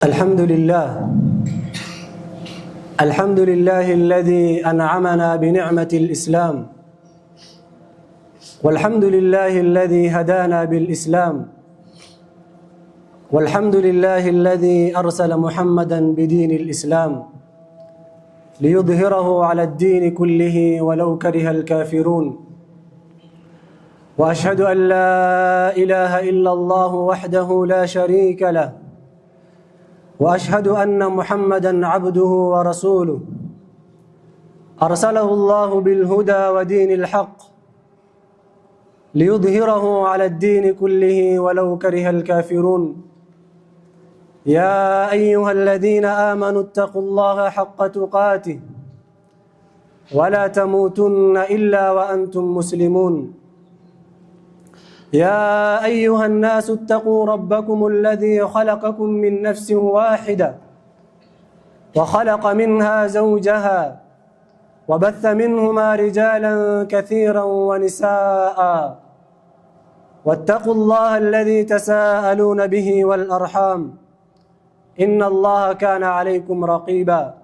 الحمد لله الذي أنعمنا بنعمة الإسلام، والحمد لله الذي هدانا بالإسلام، والحمد لله الذي أرسل محمدا بدين الإسلام ليظهره على الدين كله ولو كره الكافرون. وأشهد أن لا إله إلا الله وحده لا شريك له، وأشهد أن محمدًا عبده ورسوله أرسله الله بالهدى ودين الحق ليظهره على الدين كله ولو كره الكافرون. يا أيها الذين آمنوا اتقوا الله حق تقاته ولا تموتن إلا وأنتم مسلمون. يا أيها الناس اتقوا ربكم الذي خلقكم من نفس واحدة وخلق منها زوجها وبث منهما رجالا كثيرا ونساء، واتقوا الله الذي تساءلون به والأرحام إن الله كان عليكم رقيبا.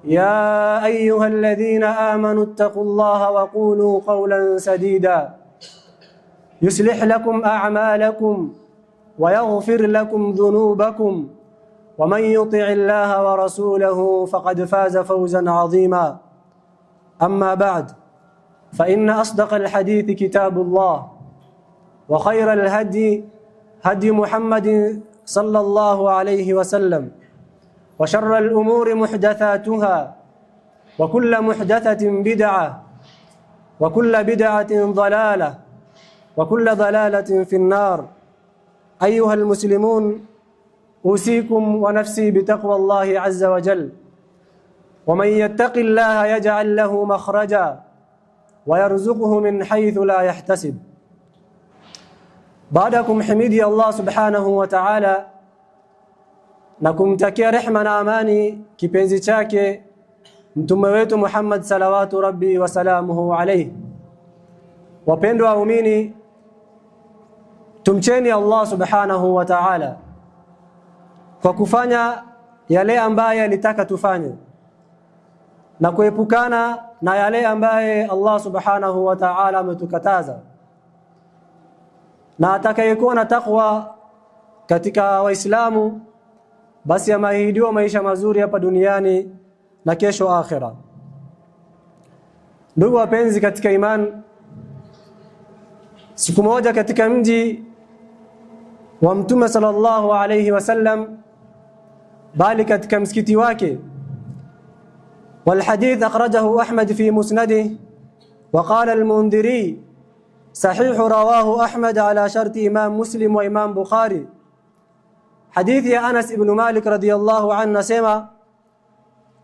يا أيها الذين آمنوا اتقوا الله وقولوا قولا سديدا يصلح لكم أعمالكم ويغفر لكم ذنوبكم، ومن يطع الله ورسوله فقد فاز فوزا عظيما. أما بعد، فإن أصدق الحديث كتاب الله، وخير الهدي هدي محمد صلى الله عليه وسلم، وشر الأمور محدثاتها، وكل محدثة بدعة، وكل بدعة ضلالة، وكل ضلالة في النار. أيها المسلمون، أوصيكم ونفسي بتقوى الله عز وجل. ومن يتق الله يجعل له مخرجا ويرزقه من حيث لا يحتسب. بعدكم حميدي الله سبحانه وتعالى na kumtakia rehma na amani kipenzi chake mtume wetu Muhammad salawatu rabbi wa salamuhu alayhi. Wapendwa waumini, tumcheni Allah subhanahu wa ta'ala kwa kufanya yale ambaye alitaka tufanye na kuepukana na yale ambaye Allah subhanahu wa ta'ala ametukataza. Na atakayekuwa na takwa katika Waislamu basi ameahidiwa maisha mazuri hapa duniani na kesho akhera. Ndugu wapenzi katika imani, siku moja katika mji wa Mtume sallallahu alayhi wasallam, bali katika msikiti wake, والحديث أخرجه أحمد في مسنده، وقال المنذري صحيح رواه أحمد على شرط إمام مسلم وإمام بخاري. حديث يا أنس بن مالك رضي الله عنه سمع: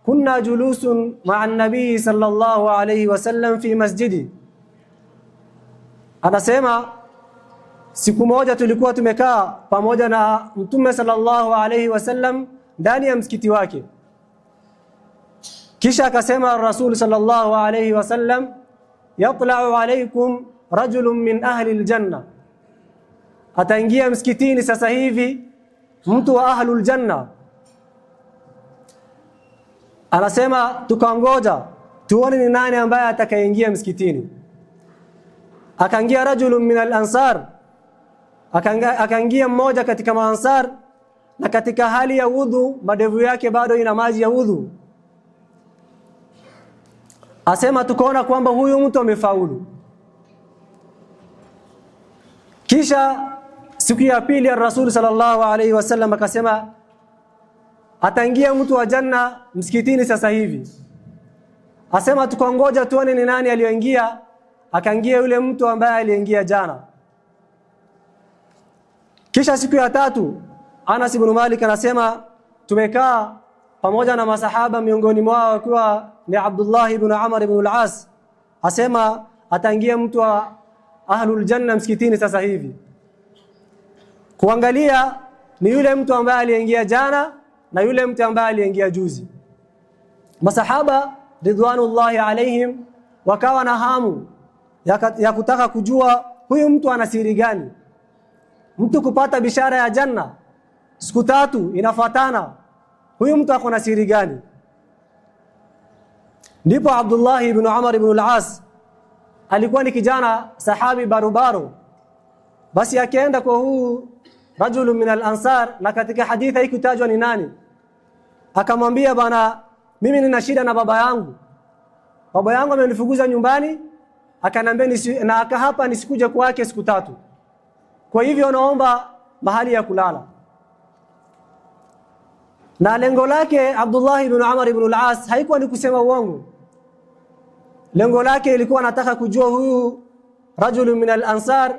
كنا جلوس مع النبي صلى الله عليه وسلم في مسجدي. Anasema siku moja tulikuwa tumekaa pamoja na Mtume sallallahu alayhi wasallam ndani ya msikiti wake. Kisha akasema Rasul sallallahu alayhi wasallam: yatla'u alaykum rajulun min ahli aljanna. Ataingia msikitini sasa hivi mtu wa ahlul janna. Anasema tukangoja tuone ni nani ambaye atakayeingia msikitini. Akaingia rajulun min al-ansar, akaingia mmoja katika maansar, na katika hali ya udhu, madevu yake bado ina maji ya udhu. Asema tukaona kwamba huyu mtu amefaulu. Kisha siku ya pili ya Rasul sallallahu alayhi wasallam akasema ataingia mtu wa janna msikitini sasa hivi. Asema tukangoja tuone ni nani aliyoingia. Akaingia yule mtu ambaye aliingia jana. Kisha siku ya tatu Anas ibn Malik anasema tumekaa pamoja na masahaba, miongoni mwao akiwa ni Abdullah ibn Amr ibn al-As. Asema ataingia mtu wa ahlul janna msikitini sasa hivi. Kuangalia ni yule mtu ambaye aliingia jana na yule mtu ambaye aliingia juzi. Masahaba ridwanullahi alaihim wakawa na hamu ya kutaka kujua huyu mtu ana siri gani. Mtu kupata bishara ya janna siku 3 inafuatana, huyu mtu ako na siri gani? Ndipo Abdullah ibn Umar ibn al-As alikuwa ni kijana sahabi barobaro, basi akaenda kwa huu rajulu min al-ansar, na katika hadithi haikutajwa ni nani. Akamwambia, bana, mimi nina shida na baba yangu amenifukuza nyumbani, akanambia na hapa nisikuje kwake siku 3, kwa hivyo naomba mahali ya kulala. Na lengo lake Abdullah ibn Umar ibn al-As haikuwa ni kusema uongo. Lengo lake ilikuwa anataka kujua huyu rajulu min al-ansar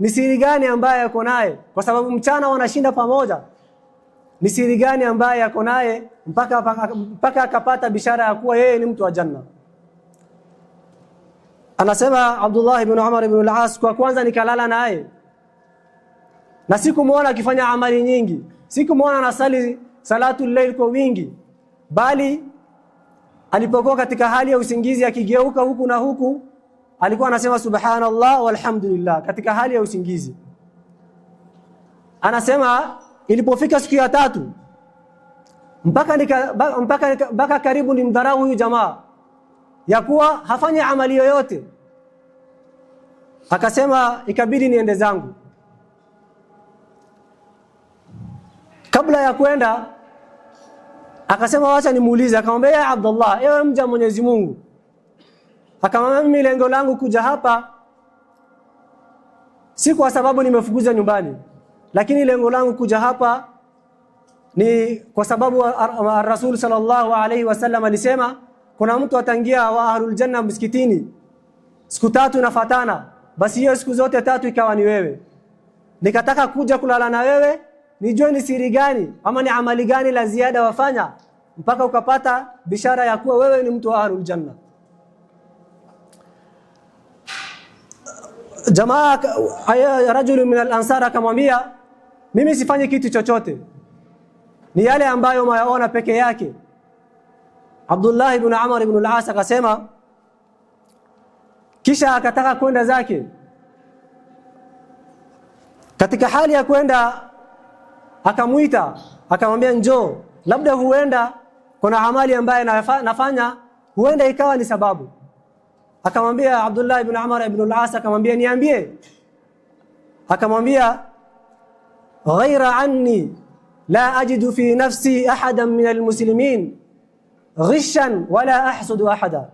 ni siri gani ambaye yako naye, kwa sababu mchana wanashinda pamoja. Ni siri gani ambaye yako naye mpaka akapata bishara ya kuwa yeye ni mtu wa janna. Anasema Abdullah ibn Umar ibn al-As, kwa kwanza nikalala naye na sikumuona akifanya amali nyingi, sikumuona anasali salatu al-layl kwa wingi, bali alipokuwa katika hali ya usingizi akigeuka huku na huku alikuwa anasema subhanallah walhamdulillah katika hali ya usingizi. Anasema ilipofika siku ya 3 mpaka karibu ni mdharau huyu jamaa ya kuwa hafanya amali yoyote, akasema ikabidi niende zangu. Kabla ya kwenda akasema wacha nimuulize, akamwambia ya Abdullah, ewe mja Mwenyezi Mungu, akamwambia mimi lengo langu kuja hapa si kwa sababu nimefukuza nyumbani, lakini lengo langu kuja hapa ni kwa sababu Rasul sallallahu alaihi wasallam alisema kuna mtu atangia wa ahlul janna msikitini siku 3 inafuatana, basi hiyo siku zote 3 ikawa ni wewe. Nikataka kuja kulala na wewe nijue ni siri gani ama ni amali gani la ziada wafanya mpaka ukapata bishara ya kuwa wewe ni mtu wa ahlul janna. Jamaa rajulu min al-ansar akamwambia, mimi sifanyi kitu chochote, ni yale ambayo mayaona peke yake. Abdullah ibn Umar ibn al-As akasema, kisha akataka kwenda zake. Katika hali ya kwenda akamuita, akamwambia njoo, labda huenda kuna amali ambaye nafanya huenda ikawa ni sababu. Akamwambia Abdullah ibn Umar ibn al-As, akamwambia niambie. Akamwambia ghaira anni la ajidu fi nafsi ahadan min al-muslimin ghishan wala ahsudu ahada.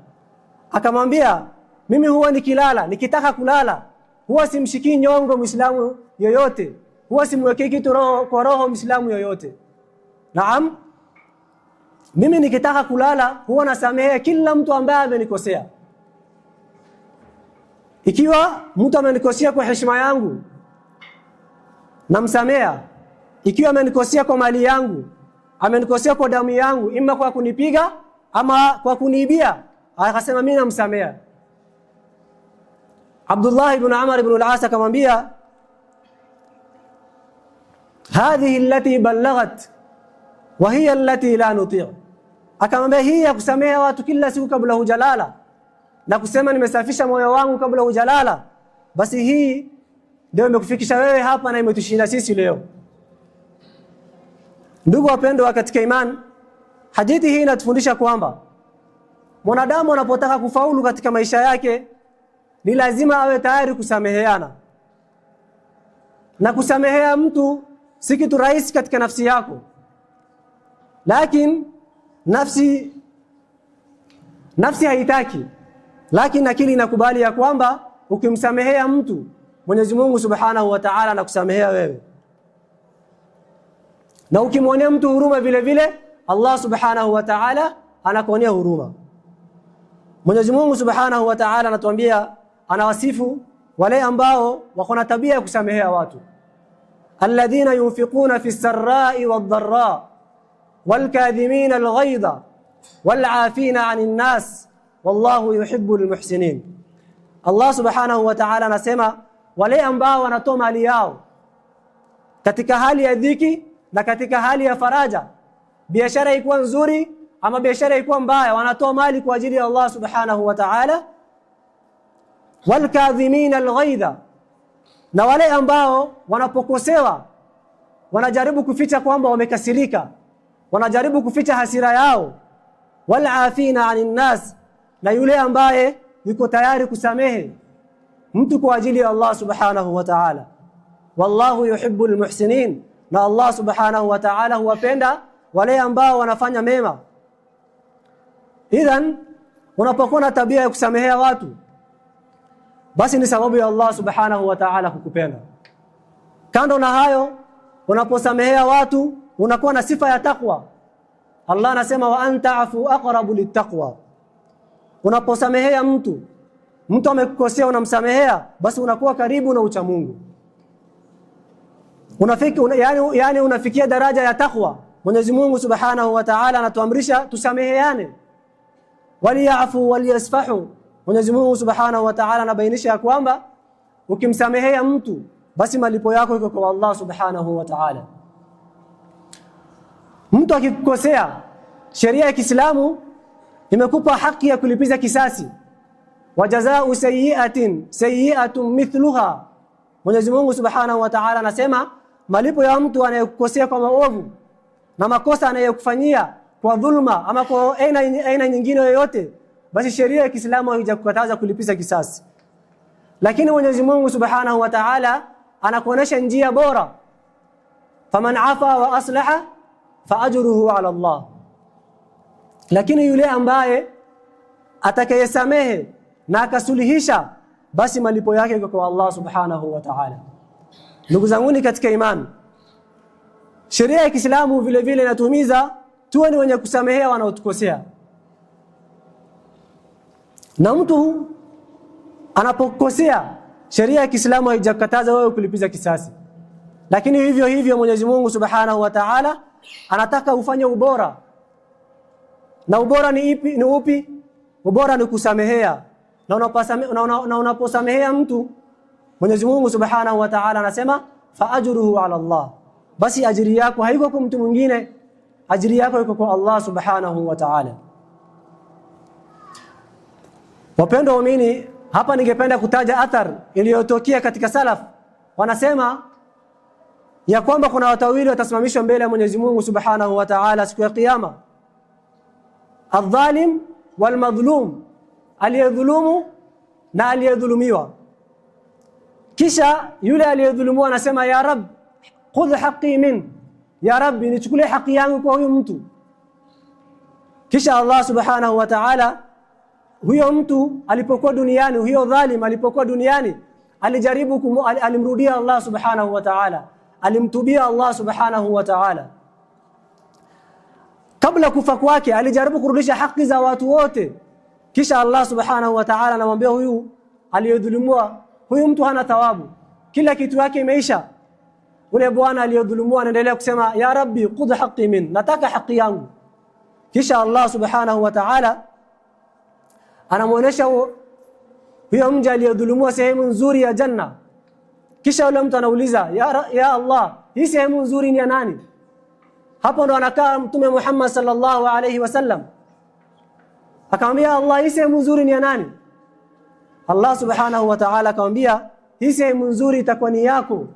Akamwambia mimi huwa nikilala, nikitaka kulala huwa simshiki nyongo Muislamu yoyote, huwa simwekei kitu kwa roho Muislamu yoyote. Naam, mimi nikitaka kulala huwa nasamehe kila mtu ambaye amenikosea. Ikiwa mtu amenikosea kwa heshima yangu namsamea, ikiwa amenikosea kwa mali yangu, amenikosea kwa damu yangu, ima kwa kunipiga ama kwa kuniibia, akasema mimi namsamea. Abdullah ibn Umar ibn al-As akamwambia hadhihi allati ballaghat wa hiya allati la nuti'. Akamwambia hii ya kusamea watu kila siku kabla hujalala na kusema nimesafisha moyo wangu kabla hujalala, basi hii ndio imekufikisha wewe hapa na imetushinda sisi leo. Ndugu wapendwa katika imani, hadithi hii inatufundisha kwamba mwanadamu anapotaka kufaulu katika maisha yake ni lazima awe tayari kusameheana. Na kusamehea mtu si kitu rahisi katika nafsi yako, lakini nafsi haitaki, lakini akili inakubali ya kwamba ukimsamehea mtu Mwenyezi Mungu Subhanahu wa Ta'ala anakusamehea wewe, na ukimwonea mtu huruma vile vile Allah Subhanahu wa Ta'ala anakuonea huruma. Mwenyezi Mungu Subhanahu wa Ta'ala anatuambia, anawasifu wale ambao wako na tabia ya kusamehea watu, alladhina yunfiquna fi sarra'i wad-dharra wal-kadhimina al-ghayza wal-'afina 'anil nas wallahu yuhibbul muhsinin. Allah Subhanahu wa Ta'ala anasema wale ambao wanatoa mali yao katika hali ya dhiki na katika hali ya faraja, biashara ikuwa nzuri ama biashara ikuwa mbaya, wanatoa mali kwa ajili ya Allah Subhanahu wa Ta'ala. Wal kadhimina al-ghayza, na wale ambao wanapokosewa wanajaribu kuficha kwamba wamekasirika, wanajaribu kuficha hasira yao. Wal afina 'anil nas, na yule ambaye yuko tayari kusamehe mtu kwa ajili ya Allah subhanahu wa ta'ala. Wallahu yuhibbul muhsinin, na Allah subhanahu wa ta'ala huwapenda wale ambao wanafanya mema. Idhan unapokuwa na tabia ya kusamehea watu, basi ni sababu ya Allah subhanahu wa ta'ala kukupenda. Kando na hayo, unaposamehea watu unakuwa na sifa ya takwa. Allah anasema wa anta afu aqrabu littaqwa. Unaposamehea mtu amekukosea, unamsamehea, basi unakuwa karibu na ucha Mungu. Yani unafikia daraja ya takwa. Mwenyezi Mungu subhanahu wa ta'ala anatuamrisha tusameheane. Waliyafu waliyasfahu. Mwenyezi Mungu subhanahu wa ta'ala anabainisha kwamba ukimsamehea mtu, basi malipo yako iko kwa Allah subhanahu wa ta'ala. Mtu akikukosea, sheria ya Kiislamu imekupa haki ya kulipiza kisasi. Wajazaa sayyi'atin sayyi'atun mithluha. Mwenyezi Mungu subhanahu wa ta'ala anasema malipo ya mtu anayekukosea kwa maovu na makosa anayokufanyia kwa dhulma ama kwa aina nyingine yoyote, basi sheria ya Kiislamu haijakukataza kulipiza kisasi. Lakini Mwenyezi Mungu subhanahu wa ta'ala anakuonesha njia bora. Faman afa wa aslaha fa ajruhu ala Allah. Lakini yule ambaye atakayesamehe na akasuluhisha, basi malipo yake yako kwa Allah subhanahu wa ta'ala. Ndugu zangu katika imani, sheria ya Kiislamu vile vile inatuhimiza tuwe ni wenye kusamehea wanaotukosea. Na mtu anapokosea, sheria ya Kiislamu haijakataza wewe kulipiza kisasi. Lakini hivyo hivyo Mwenyezi Mungu subhanahu wa ta'ala anataka ufanye ubora. Na ubora ni upi? Ubora ni kusamehea. Na unaposamehea mtu, Mwenyezi Mungu subhanahu wa ta'ala anasema fa ajruhu ala Allah. Basi ajiri yako haiko kwa mtu mwingine, ajiri yako iko kwa Allah subhanahu wa ta'ala. Wapendwa waumini, hapa ningependa kutaja athar iliyotokea katika salaf. Wanasema ya kwamba kuna watu wawili watasimamishwa mbele ya Mwenyezi Mungu subhanahu wa ta'ala siku ya kiyama. Adh-dhalim wal madhlum, aliyedhulumu na aliyedhulumiwa. Kisha yule aliyedhulumiwa anasema ya Rabb khudh haqqi min, ya Rabbi nichukulie haki yangu kwa huyu mtu. Kisha Allah subhanahu wa ta'ala, huyo mtu alipokuwa duniani, huyo dhalim alipokuwa duniani, alijaribu alimrudia Allah subhanahu wa ta'ala, alimtubia Allah subhanahu wa ta'ala. Kabla kufa kwake alijaribu kurudisha haki za watu wote. Kisha Allah subhanahu wa ta'ala anamwambia huyu aliyedhulumiwa, huyu mtu hana thawabu, kila kitu yake imeisha. Ule bwana aliyedhulumiwa anaendelea kusema ya Rabbi khudh haqqi min, nataka haki yangu. Kisha Allah subhanahu wa ta'ala anamuonesha huyo mja aliyedhulumiwa sehemu nzuri ya janna. Kisha yule mtu anauliza ya Allah, hii sehemu nzuri ni ya nani? Hapo ndo anakaa Mtume Muhammad sallallahu alayhi wasallam, akamwambia Allah, hii sehemu nzuri ni ya nani? Allah subhanahu wa ta'ala akamwambia hii sehemu nzuri itakuwa ni yako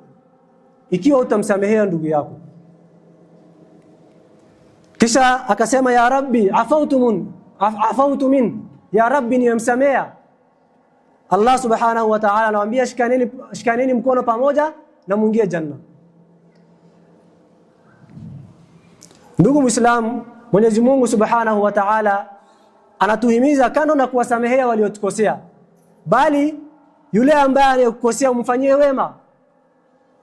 ikiwa utamsamehea ndugu yako. Kisha akasema ya Rabbi afautu min, ya Rabbi nimemsamea. Allah subhanahu wa ta'ala anamwambia shikaneni mkono pamoja na muingie janna. Ndugu Muislamu, Mwenyezi Mungu subhanahu wa ta'ala anatuhimiza kando na kuwasamehea waliotukosea, bali yule ambaye anayekukosea umfanyie wema.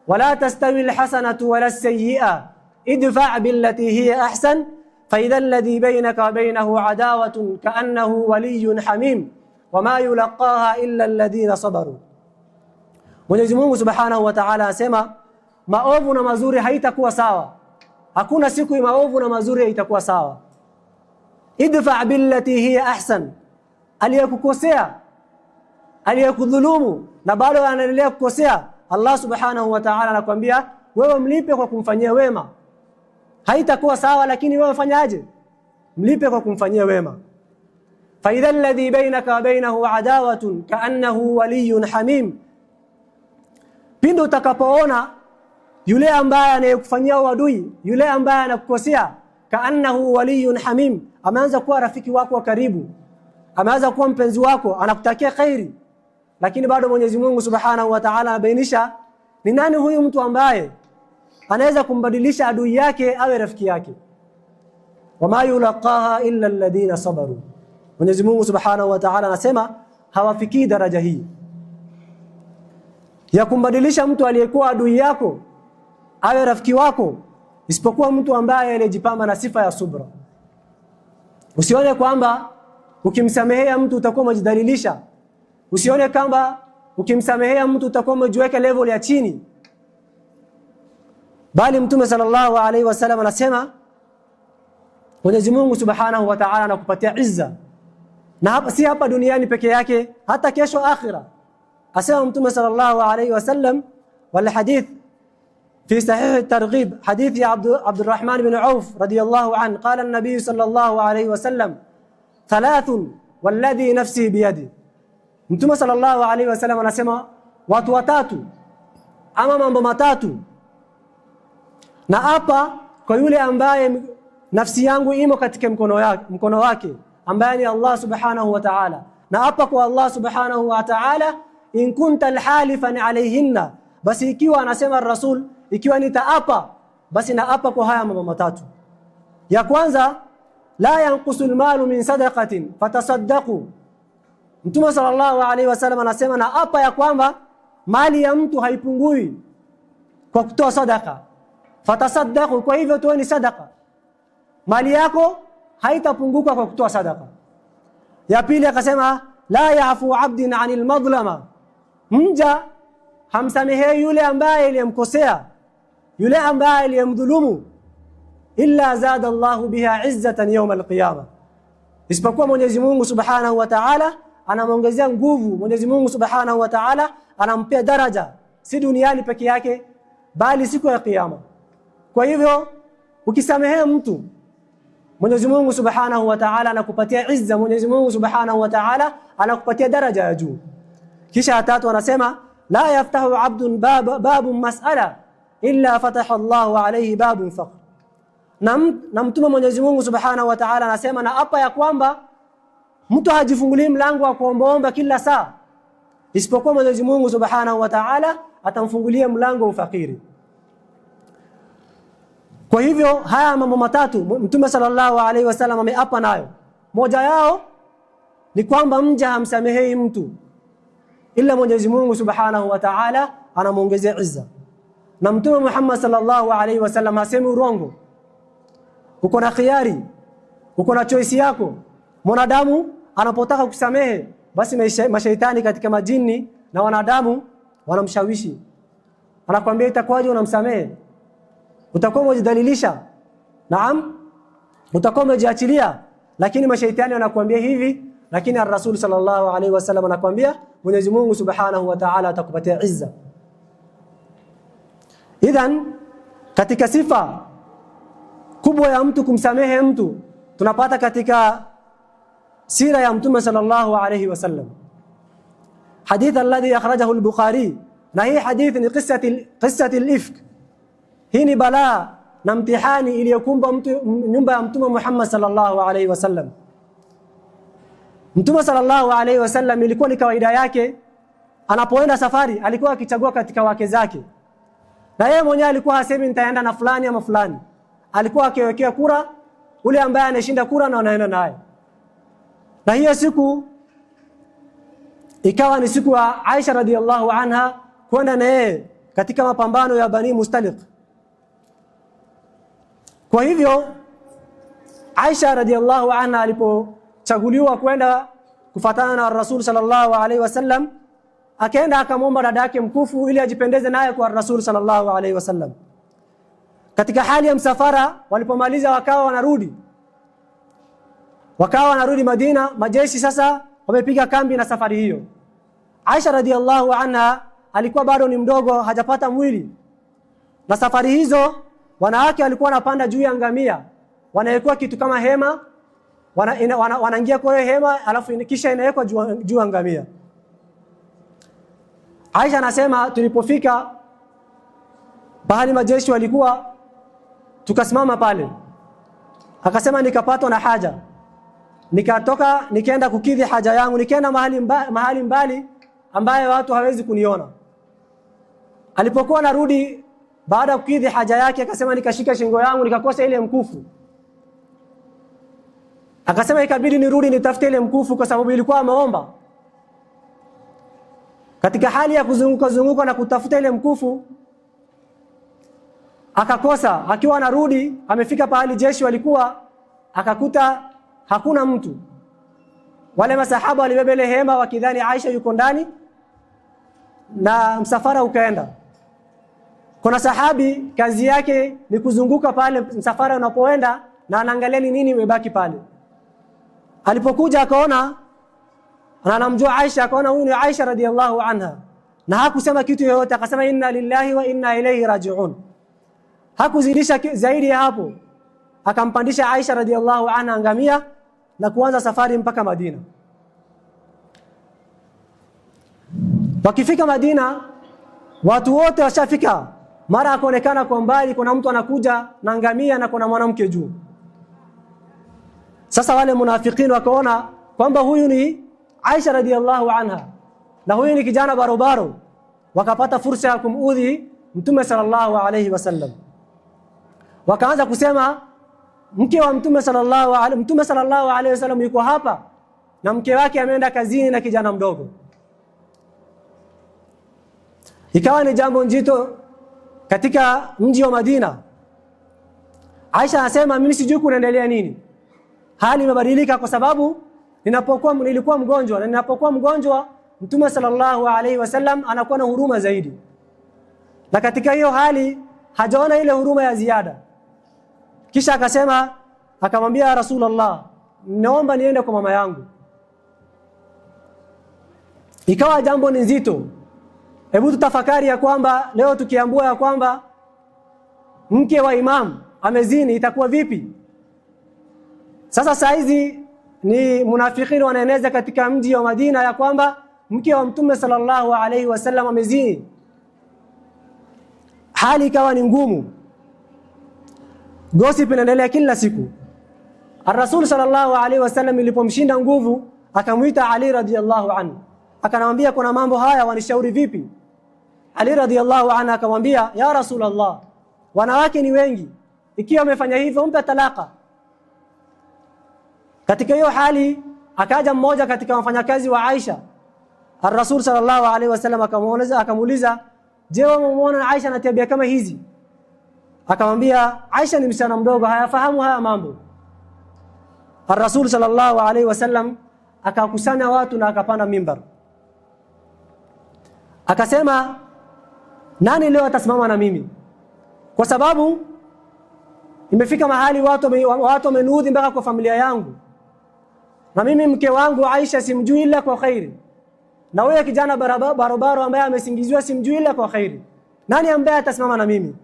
Wala tastawi alhasanatu wala as-sayyi'a idfa' billati hiya ahsan fa idha alladhi baynaka wa baynahu adawatun ka'annahu waliyyun hamim wama yulaqaha illa alladhina sabaru. Mwenyezi Mungu subhanahu wa ta'ala asema maovu na mazuri haitakuwa sawa. Hakuna siku maovu na mazuri itakuwa sawa. Idfa' billati hiya ahsan, aliyekukosea, aliyekudhulumu na bado anaendelea kukosea, Allah subhanahu wa ta'ala anakuambia wewe mlipe kwa kumfanyia wema. Haitakuwa sawa, lakini wewe fanyaje? Mlipe kwa kumfanyia wema. Fa idha alladhi bainaka wa bainahu adawatun ka'annahu waliyyun hamim, pindo utakapoona yule ambaye anayekufanyia uadui, yule ambaye anakukosea, kaannahu waliyun hamim, ameanza kuwa rafiki wako wa karibu, ameanza kuwa mpenzi wako, anakutakia khairi. Lakini bado Mwenyezi Mungu Subhanahu wa Ta'ala anabainisha ni nani huyu mtu ambaye anaweza kumbadilisha adui yake awe rafiki yake. Wama yulaqaha illa alladhina sabaru. Mwenyezi Mungu Subhanahu wa Ta'ala anasema hawafikii daraja hii ya kumbadilisha mtu aliyekuwa adui yako awe rafiki wako, isipokuwa mtu ambaye alijipamba na sifa ya subra. Usione kwamba ukimsamehea mtu utakuwa umejidhalilisha. Usione kwamba ukimsamehea mtu utakuwa umejiweka level ya chini. Bali Mtume sallallahu alaihi wasallam anasema Mwenyezi Mungu Subhanahu wa Ta'ala anakupatia izza. Na hapa si hapa duniani peke yake, hata kesho akhira. Asema Mtume sallallahu alaihi wasallam wal hadith في صحيح الترغيب حديث عبد الرحمن بن عوف رضي الله عنه قال النبي صلى الله عليه وسلم ثلاث والذي نفسي بيده. Mtume sallallahu alaihi wasallam anasema watu watatu ama mambo matatu, na hapa kwa yule ambaye nafsi yangu imo katika mkono wake ambaye ni Allah Subhanahu wa Ta'ala, na hapa kwa Allah Subhanahu wa Ta'ala in kunta alhalifan alayhinna, basi ikiwa anasema Rasul, ikiwa nitaapa basi naapa kwa haya mambo matatu. Ya kwanza, la yanqusul malu min sadaqatin fatasaddaqu. Mtume sallallahu alaihi wasallam anasema naapa ya kwamba mali ya mtu haipungui kwa kutoa sadaka. Fatasaddaqu, kwa hivyo toeni sadaka. Mali yako haitapunguka kwa kutoa sadaka. Ya pili akasema la yafu abdin anil madlama. Mja hamsamehe yule ambaye aliyemkosea, yule ambaye aliyemdhulumu, illa zada Allahu biha izzatan yawm al-qiyamah, isipokuwa Mwenyezi Mungu Subhanahu wa Ta'ala anamuongezea nguvu. Mwenyezi Mungu Subhanahu wa Ta'ala anampea daraja si duniani peke yake bali siku ya kiyama. Kwa hivyo ukisamehe mtu, Mwenyezi Mungu Subhanahu wa Ta'ala anakupatia izza, Mwenyezi Mungu Subhanahu wa Ta'ala anakupatia daraja ya juu. Kisha tatu anasema la yaftahu abdun babun mas'ala illa fataha Allahu alayhi babun faqr. Na Mtume Mwenyezi Mungu Subhanahu wa Ta'ala anasema na hapa ya kwamba mtu hajifungulii mlango wa kuombaomba kila saa, isipokuwa Mwenyezi Mungu Subhanahu wa Ta'ala atamfungulia mlango wa ufakiri. Kwa hivyo haya mambo matatu Mtume sallallahu alaihi wasallam ameapa nayo. Moja yao ni kwamba mja hamsamehei mtu ila Mwenyezi Mungu Subhanahu wa Ta'ala anamuongezea izza. Na Mtume Muhammad sallallahu alaihi wasallam hasemi urongo. Uko na khiari, uko na choice yako. Mwanadamu anapotaka kusamehe, basi mashaitani katika majini na wanadamu wanamshawishi. Anakuambia itakuwaje unamsamehe? Utakuwa umejidhalilisha. Naam, utakuwa umejiachilia. Lakini mashaitani wanakuambia hivi, lakini ar-Rasul sallallahu alaihi wasallam anakuambia Mwenyezi Mungu Subhanahu wa Ta'ala atakupatia izza. Idhan katika sifa kubwa ya mtu kumsamehe mtu tunapata katika sira ya Mtume sallallahu alaihi wasallam. Hadith alladhi akhrajahu al-Bukhari, na hii hadith ni qissati al-ifk. Hii ni balaa na mtihani iliyokumba nyumba ya Mtume Muhammad sallallahu alaihi wasallam. Mtume sallallahu alaihi wasallam ilikuwa ni kawaida yake anapoenda safari alikuwa akichagua katika wake zake. Na yeye mwenyewe alikuwa hasemi nitaenda na fulani ama fulani. Alikuwa akiwekea kura ule ambaye anashinda kura na anaenda naye. Na hiyo siku ikawa ni siku ya Aisha radhiallahu anha kwenda na yeye katika mapambano ya Bani Mustaliq. Kwa hivyo Aisha radhiallahu anha alipochaguliwa kwenda kufuatana na Rasul sallallahu alaihi wasallam, akaenda akamwomba dada yake mkufu ili ajipendeze naye kwa Rasul sallallahu alaihi wasallam. Katika hali ya msafara walipomaliza wakawa wanarudi Madina, majeshi sasa wamepiga kambi na safari hiyo. Aisha radhiallahu anha alikuwa bado ni mdogo, hajapata mwili. Na safari hizo wanawake walikuwa wanapanda juu ya ngamia, wanawekwa kitu kama hema, wanaingia kwa hiyo hema alafu kisha inawekwa juu ya ngamia. Aisha anasema tulipofika pahali majeshi walikuwa, tukasimama pale. Akasema nikapatwa na haja, nikatoka nikaenda kukidhi haja yangu, nikaenda mahali mbali ambaye watu hawezi kuniona. Alipokuwa narudi baada ya kukidhi haja yake, akasema nikashika shingo yangu nikakosa ile mkufu. Akasema ikabidi nirudi nitafute ile mkufu kwa sababu ilikuwa ameomba. Katika hali ya kuzunguka na kutafuta ile mkufu akakosa. Akiwa anarudi amefika pahali jeshi walikuwa, akakuta hakuna mtu. Wale masahaba walibeba ile hema wakidhani Aisha yuko ndani, na msafara ukaenda. Kuna sahabi kazi yake ni kuzunguka pale msafara unapoenda na anaangalia ni nini imebaki pale. Alipokuja akaona anamjua Aisha, akaona huyu ni Aisha radhiallahu anha, na hakusema kitu yoyote. Akasema inna lillahi wa inna ilayhi raji'un. Hakuzidisha zaidi ya hapo. Akampandisha Aisha radhiallahu anha ngamia na kuanza safari mpaka Madina. Wakifika Madina, watu wote washafika. Mara akaonekana kwa mbali kuna mtu anakuja na ngamia na kuna mwanamke juu. Sasa wale munafikini wakaona kwamba huyu ni Aisha radhiallahu anha na huyu ni kijana barobaro, wakapata fursa ya kumudhi Mtume sallallahu alayhi wasallam. Wakaanza kusema mke wa Mtume sallallahu alayhi wasallam yuko hapa na mke wake ameenda kazini na kijana mdogo. Ikawa ni jambo nzito katika mji wa Madina. Aisha anasema mimi sijui kunaendelea nini. Hali imebadilika kwa sababu nilikuwa mgonjwa, na ninapokuwa mgonjwa Mtume sallallahu alayhi wasallam anakuwa na huruma zaidi. Na katika hiyo hali hajaona ile huruma ya ziada. Kisha akasema, akamwambia Rasulullah, naomba niende kwa mama yangu. Ikawa jambo ni nzito. Hebu tutafakari ya kwamba leo tukiambua ya kwamba mke wa imam amezini itakuwa vipi? Sasa saizi ni munafikini wanaeneza katika mji wa Madina ya kwamba mke wa Mtume sallallahu alayhi wasallam amezini. Hali ikawa ni ngumu. Gossip inaendelea kila siku. Ar-Rasul sallallahu alayhi wasallam ilipomshinda nguvu, akamuita Ali radhiyallahu anhu. Akamwambia kuna mambo haya wanishauri vipi? Ali radhiyallahu anhu akamwambia, ya Rasulullah, wanawake ni wengi, ikiwa umefanya hivyo mpe talaka. Katika hiyo hali akaja mmoja katika wafanyakazi wa Aisha. Ar-Rasul sallallahu alayhi wasallam akamuuliza, je, umeona Aisha na tabia kama hizi? Akamwambia, Aisha ni msichana mdogo, hayafahamu haya mambo. Ar-Rasul sallallahu alayhi wasallam akakusanya watu na akapanda mimbar. Akasema, nani leo atasimama na mimi? Kwa sababu imefika mahali watu wamenudhi mpaka kwa familia yangu. Na mimi mke wangu Aisha simjui ila kwa khairi. Na wewe kijana barobaro ambaye amesingiziwa simjui ila kwa khairi. Nani ambaye atasimama na mimi?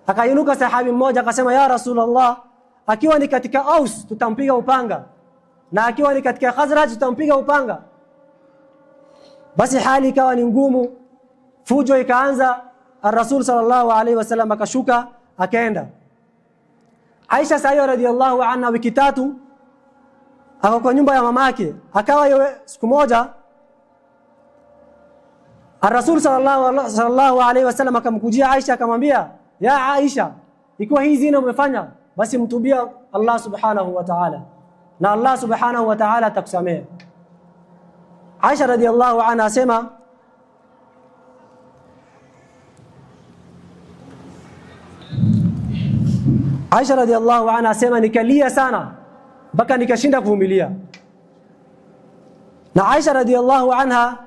Akainuka sahabi mmoja akasema, ya Rasulullah, akiwa ni katika Aus tutampiga upanga, na akiwa ni katika Khazraj tutampiga upanga. Basi hali ikawa ni ngumu, fujo ikaanza. Ar-Rasul sallallahu alayhi wasallam akashuka akaenda. Aisha sayo radhiyallahu anha wiki 3 ako kwa nyumba ya mamake. Akawa siku moja Ar-Rasul sallallahu alayhi wasallam akamkujia Aisha akamwambia, ya Aisha, ikiwa hii zina umefanya basi mtubia Allah subhanahu wa ta'ala, na Allah subhanahu wa ta'ala atakusamehe. Aisha radhiyallahu anha asema, nikalia sana mpaka nikashinda kuvumilia. Na Aisha radhiyallahu anha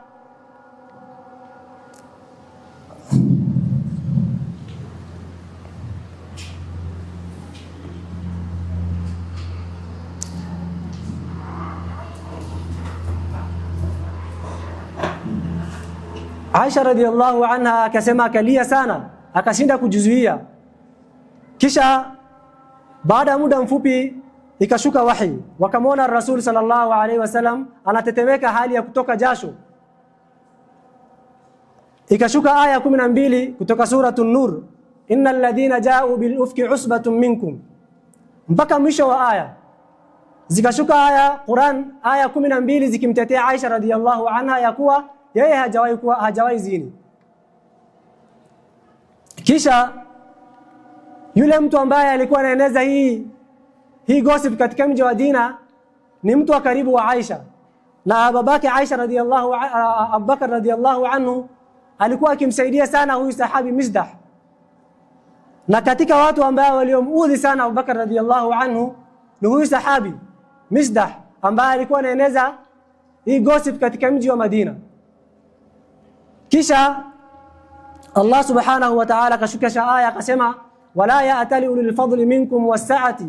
akasema akalia sana, akashinda kujizuia. Kisha baada ya muda mfupi ikashuka wahi, wakamwona Rasul sallallahu alaihi wasallam anatetemeka hali ya kutoka jasho. Ikashuka aya 12 kutoka suratul Nur, innal ladhina ja'u bil ufki usbatun minkum, mpaka mwisho wa aya. Zikashuka aya Qur'an aya 12 zikimtetea Aisha radhiyallahu anha ya kuwa yeye hajawahi zini. Kisha yule mtu ambaye alikuwa anaeneza hii gossip katika mji wa Madina ni mtu wa karibu wa Aisha, na babake Aisha Abubakar radhiyallahu anhu alikuwa akimsaidia sana huyu sahabi Misdah. Na katika watu ambao waliomuudhi sana Abubakar radhiyallahu anhu ni huyu sahabi Misdah, ambaye alikuwa anaeneza hii gossip katika mji wa Madina. Kisha Allah subhanahu wa ta'ala kashukisha aya akasema, wala ya'tali ulul fadli minkum was-sa'ati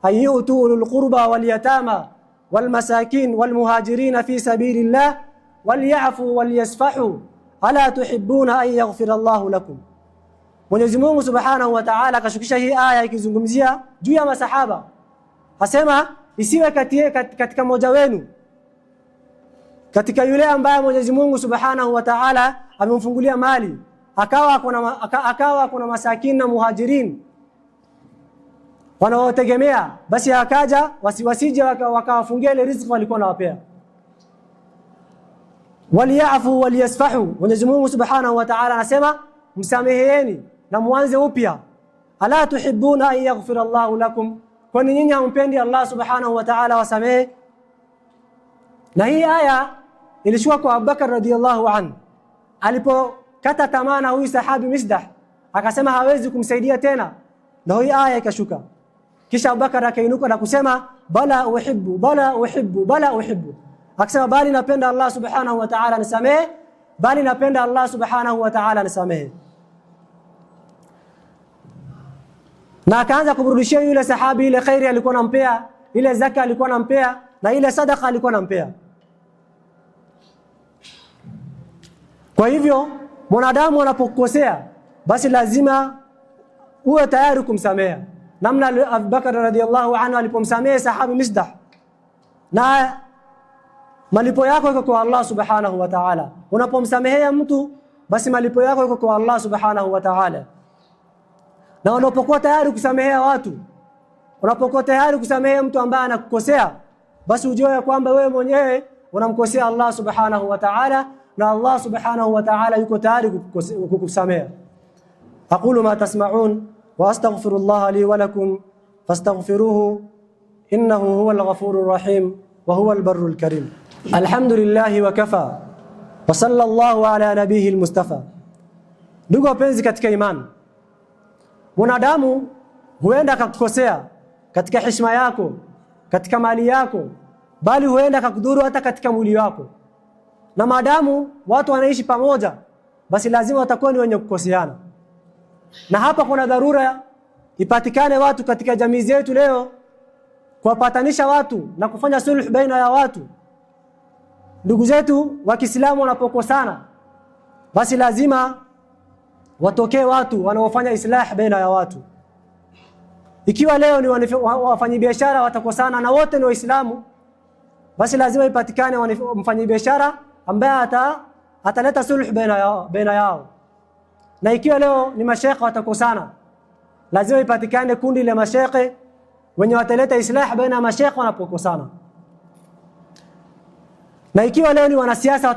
ay yu'tu ulul qurba wal yatama wal masakin wal muhajirin fi sabilillah wal ya'fu wal yasfahu ala tuhibbuna an yaghfira Allahu lakum. Mwenyezi Mungu subhanahu wa ta'ala kashukisha hii aya ikizungumzia juu ya masahaba. Asema isiwe katika mmoja wenu, katika yule ambaye Mwenyezi Mungu subhanahu wa ta'ala amemfungulia mali, akawa kuna masakin na muhajirin wanaotegemea, basi akaja wasije wakawafungia ile riziki walikuwa nawapea. Waliyafu waliyasfahu, Mwenyezi Mungu subhanahu wa ta'ala anasema msameheeni na muanze upya. Ala tuhibbuna an yaghfira Allahu lakum, kwani nyinyi hampendi Allah subhanahu wa ta'ala wasamehe? Na hii aya ilishuka kwa Abubakar radhiyallahu anhu alipokata tamaa na huyu sahabi Misdah, akasema hawezi kumsaidia tena, na hii aya ikashuka. Kisha Abubakar akainuka na kusema bala uhibbu bala uhibbu bala uhibbu, akasema bali napenda Allah subhanahu wa ta'ala nisamehe, bali napenda Allah subhanahu wa ta'ala nisamehe. Na akaanza kumrudishia yule sahabi ile khairi alikuwa anampea, ile zaka alikuwa anampea, na ile sadaqa alikuwa anampea. Kwa hivyo mwanadamu anapokosea basi lazima uwe tayari kumsamehe. Namna Abubakar radhiyallahu anhu alipomsamehe sahabi Misdah, na malipo yako yako kwa Allah subhanahu wa ta'ala. Unapomsamehea mtu basi malipo yako yako kwa Allah subhanahu wa ta'ala. Na unapokuwa tayari kusamehea watu, unapokuwa tayari kusamehea mtu ambaye anakukosea, basi ujue kwamba wewe mwenyewe unamkosea Allah subhanahu wa ta'ala, na Allah subhanahu wa ta'ala yuko tayari kukusamehea. Aqulu ma tasma'un wa astaghfirullah li wa lakum fastaghfiruhu innahu huwal ghafurur rahim wa huwal barrul karim. Alhamdulillah wa kafa wa sallallahu ala nabiyil mustafa. Ndugu wapenzi katika imani, mwanadamu huenda akakukosea katika heshima yako, katika mali yako, bali huenda akakudhuru hata katika mwili wako. Na maadamu watu wanaishi pamoja, basi lazima watakuwa ni wenye kukoseana. Na hapa kuna dharura ipatikane watu katika jamii zetu leo kuwapatanisha watu na kufanya sulh baina ya watu. Ndugu zetu wa Kiislamu wanapokosana, basi lazima watokee watu wanaofanya islah baina ya watu. Ikiwa leo ni wafanyabiashara watakosana na wote ni Waislamu, basi lazima ipatikane mfanyabiashara ambaye ataleta sulh baina yao. Na ikiwa leo ni mashekhe watakosana, lazima ipatikane kundi la mashekhe wenye wataleta islah baina ya mashekhe wanapokosana. Na ikiwa leo ni wanasiasa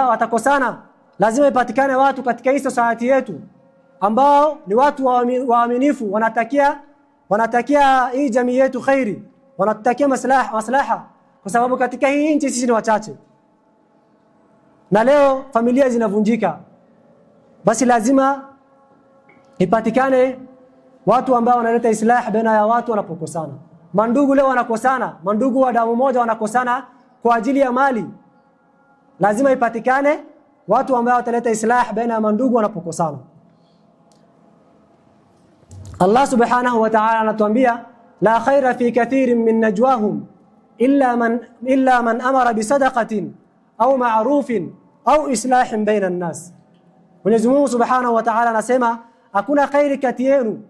watakosana, lazima ipatikane watu katika hii society yetu ambao ni watu waaminifu, wanatakia hii jamii yetu khairi, wanatakia maslaha, kwa sababu katika hii nchi sisi ni wachache. Na leo familia zinavunjika, basi lazima ipatikane watu ambao wanaleta islah baina ya watu wanapokosana. Mandugu leo wanakosana, mandugu wa damu moja wanakosana kwa ajili ya mali, lazima ipatikane watu ambao wataleta islah baina ya mandugu wanapokosana. Allah subhanahu wa ta'ala anatuambia la khaira fi kathirin min najwahum illa man amara bi sadaqatin au ma'rufin au islahin baina an-nas. Mwenyezi Mungu subhanahu wa ta'ala anasema hakuna khairi kati yenu,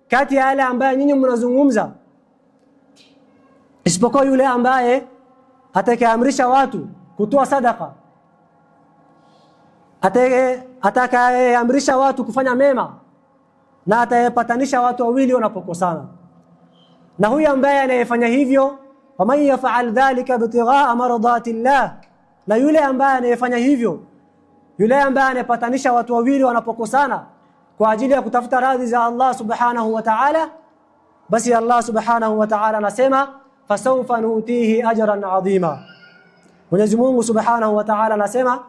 kati ya wale ambao nyinyi mnazungumza, isipokuwa yule ambaye atakayeamrisha watu kutoa sadaqa atakayeamrisha watu kufanya mema na atayepatanisha watu wawili wanapokosana. Na huyu ambaye anayefanya hivyo, waman yaf'al dhalika ibtigha'a mardatillah, na yule ambaye anayefanya hivyo, yule ambaye anayepatanisha watu wawili wanapokosana kwa ajili ya kutafuta radhi za Allah subhanahu wa ta'ala, basi Allah subhanahu wa ta'ala anasema fasawfa nutihi ajran 'azima. Mwenyezi Mungu subhanahu wa ta'ala anasema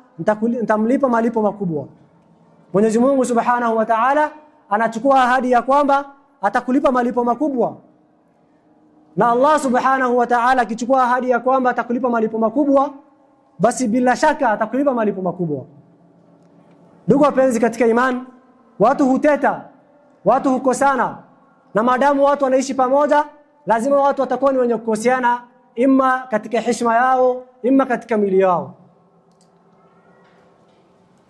nitamlipa malipo makubwa. Mwenyezi Mungu subhanahu wa ta'ala anachukua ahadi ya kwamba atakulipa malipo makubwa. Na Allah subhanahu wa ta'ala akichukua ahadi ya kwamba atakulipa malipo makubwa, basi bila shaka atakulipa malipo makubwa. Ndugu wapenzi katika imani, watu huteta, watu hukosana, na maadamu watu wanaishi pamoja, lazima watu watakuwa ni wenye kukoseana, imma katika heshima yao, imma katika mili yao.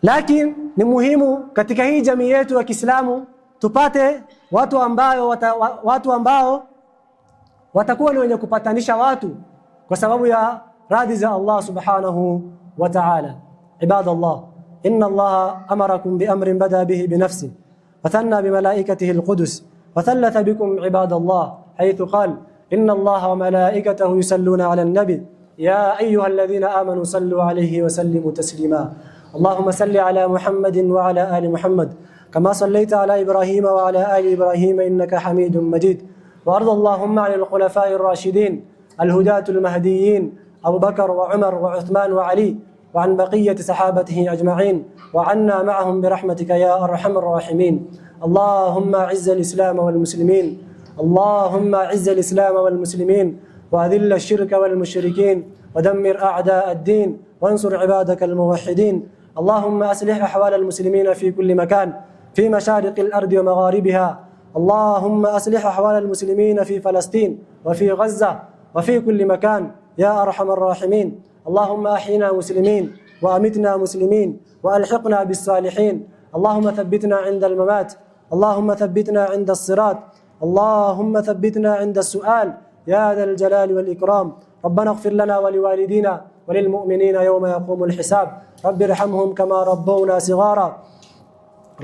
Lakini ni muhimu katika hii jamii yetu ya Kiislamu tupate watu ambao watakuwa ni wenye kupatanisha watu kwa sababu ya radhi za Allah subhanahu wa ta'ala. Ibadallah, inna Allah amarakum bi amrin bada bihi bi nafsi wa thanna bi malaikatihi al-qudus wa thallatha bikum ibadallah haythu qala inna Allah wa malaikatahu yusalluna 'ala an-nabi ya ayyuhalladhina amanu sallu 'alayhi wa sallimu taslima. اللهم صل على محمد وعلى آل محمد كما صليت على إبراهيم وعلى آل إبراهيم إنك حميد مجيد. وأرض اللهم عن الخلفاء الراشدين الهداة المهديين أبو بكر وعمر وعثمان وعلي وعن بقية صحابته أجمعين وعنا معهم برحمتك يا أرحم الراحمين. اللهم أعز الإسلام والمسلمين، اللهم أعز الإسلام والمسلمين وأذل الشرك والمشركين ودمر أعداء الدين وانصر عبادك الموحدين. اللهم أصلح أحوال المسلمين في كل مكان في مشارق الأرض ومغاربها. اللهم أصلح أحوال المسلمين في فلسطين وفي غزة وفي كل مكان يا أرحم الراحمين. اللهم أحينا مسلمين وأمتنا مسلمين وألحقنا بالصالحين. اللهم ثبتنا عند الممات، اللهم ثبتنا عند الصراط، اللهم ثبتنا عند السؤال يا ذا الجلال والإكرام. ربنا اغفر لنا ولوالدينا وللمؤمنين يوم يقوم الحساب. رب ارحمهم كما ربونا صغارا.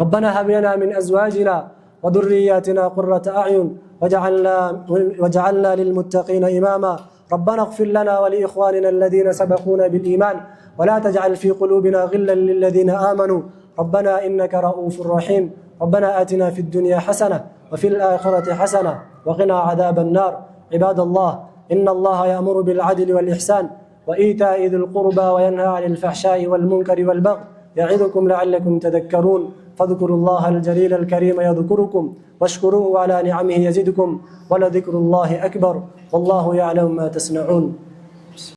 ربنا هب لنا من أزواجنا وذرياتنا قرة أعين وجعلنا للمتقين إماما. ربنا اغفر لنا ولإخواننا الذين سبقونا بالإيمان ولا تجعل في قلوبنا غلا للذين آمنوا ربنا إنك رؤوف رحيم. ربنا آتنا في الدنيا حسنة وفي الآخرة حسنة وقنا عذاب النار. عباد الله، إن الله يأمر بالعدل والإحسان وإيتاء ذي القربى وينهى عن الفحشاء والمنكر والبغي يعظكم لعلكم تذكرون. فاذكروا الله الجليل الكريم يذكركم واشكروه على نعمه يزدكم ولذكر الله أكبر والله يعلم ما تصنعون.